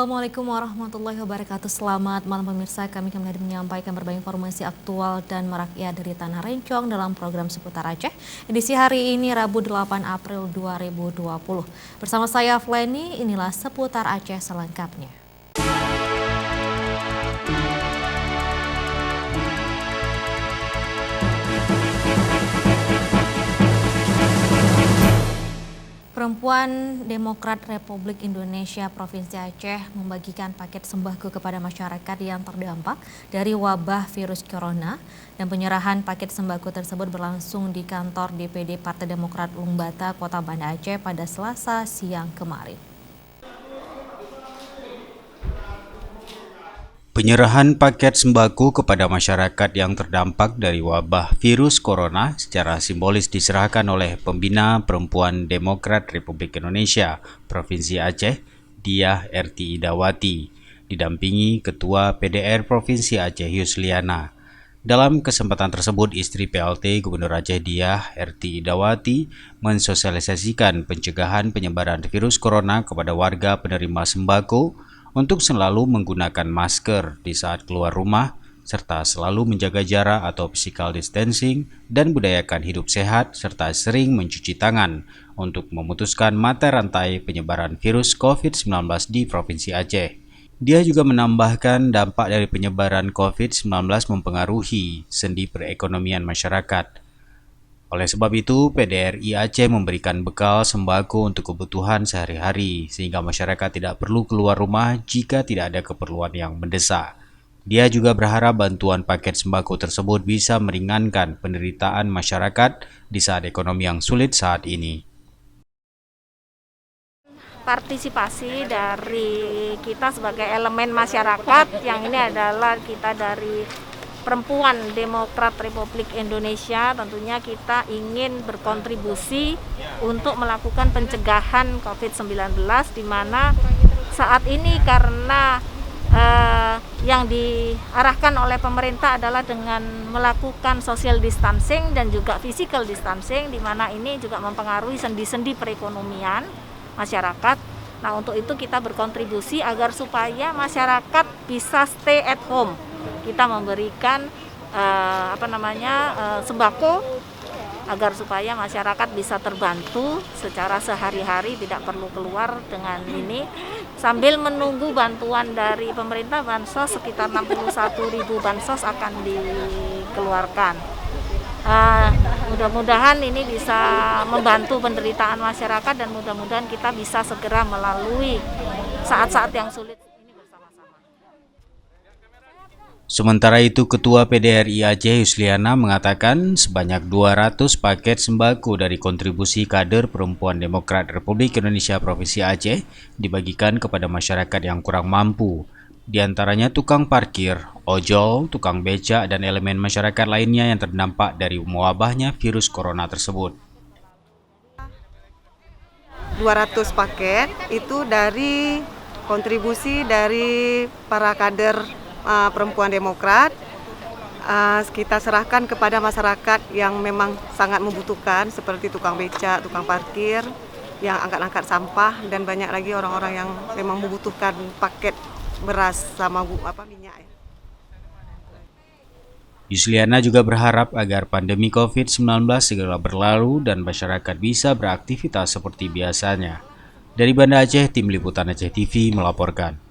Assalamualaikum warahmatullahi wabarakatuh. Selamat malam pemirsa, kami kembali menyampaikan berbagai informasi aktual dan merakyat dari Tanah Rencong dalam program Seputar Aceh. Edisi hari ini Rabu 8 April 2020. Bersama saya Flenny, inilah Seputar Aceh selengkapnya. Perempuan Demokrat Republik Indonesia Provinsi Aceh membagikan paket sembako kepada masyarakat yang terdampak dari wabah virus corona, dan penyerahan paket sembako tersebut berlangsung di kantor DPD Partai Demokrat Lungbata, Kota Banda Aceh pada Selasa siang kemarin. Penyerahan paket sembako kepada masyarakat yang terdampak dari wabah virus corona secara simbolis diserahkan oleh Pembina Perempuan Demokrat Republik Indonesia Provinsi Aceh, Diah R.T. Idawati, didampingi Ketua PDR Provinsi Aceh Yusliana. Dalam kesempatan tersebut, istri PLT Gubernur Aceh Diah R.T. Idawati mensosialisasikan pencegahan penyebaran virus corona kepada warga penerima sembako untuk selalu menggunakan masker di saat keluar rumah, serta selalu menjaga jarak atau physical distancing, dan budayakan hidup sehat, serta sering mencuci tangan untuk memutuskan mata rantai penyebaran virus COVID-19 di Provinsi Aceh. Dia juga menambahkan dampak dari penyebaran COVID-19 mempengaruhi sendi perekonomian masyarakat. Oleh sebab itu, PDRI Aceh memberikan bekal sembako untuk kebutuhan sehari-hari, sehingga masyarakat tidak perlu keluar rumah jika tidak ada keperluan yang mendesak. Dia juga berharap bantuan paket sembako tersebut bisa meringankan penderitaan masyarakat di saat ekonomi yang sulit saat ini. Partisipasi dari kita sebagai elemen masyarakat, yang ini adalah kita dari Perempuan Demokrat Republik Indonesia, tentunya kita ingin berkontribusi untuk melakukan pencegahan COVID-19, di mana saat ini karena yang diarahkan oleh pemerintah adalah dengan melakukan social distancing dan juga physical distancing, di mana ini juga mempengaruhi sendi-sendi perekonomian masyarakat. Nah, untuk itu kita berkontribusi agar supaya masyarakat bisa stay at home. Kita memberikan sembako agar supaya masyarakat bisa terbantu secara sehari-hari, tidak perlu keluar dengan ini, sambil menunggu bantuan dari pemerintah. Bansos sekitar 61.000 bansos akan dikeluarkan. Mudah-mudahan ini bisa membantu penderitaan masyarakat, dan mudah-mudahan kita bisa segera melalui saat-saat yang sulit. Sementara itu, Ketua PDRI Aceh Yusliana mengatakan sebanyak 200 paket sembako dari kontribusi kader Perempuan Demokrat Republik Indonesia Provinsi Aceh dibagikan kepada masyarakat yang kurang mampu, di antaranya tukang parkir, ojol, tukang becak, dan elemen masyarakat lainnya yang terdampak dari wabahnya virus corona tersebut. 200 paket itu dari kontribusi dari para kader Perempuan Demokrat, kita serahkan kepada masyarakat yang memang sangat membutuhkan, seperti tukang becak, tukang parkir, yang angkat-angkat sampah, dan banyak lagi orang-orang yang memang membutuhkan paket beras sama minyak. Yusliana juga berharap agar pandemi COVID-19 segera berlalu dan masyarakat bisa beraktivitas seperti biasanya. Dari Banda Aceh, Tim Liputan Aceh TV melaporkan.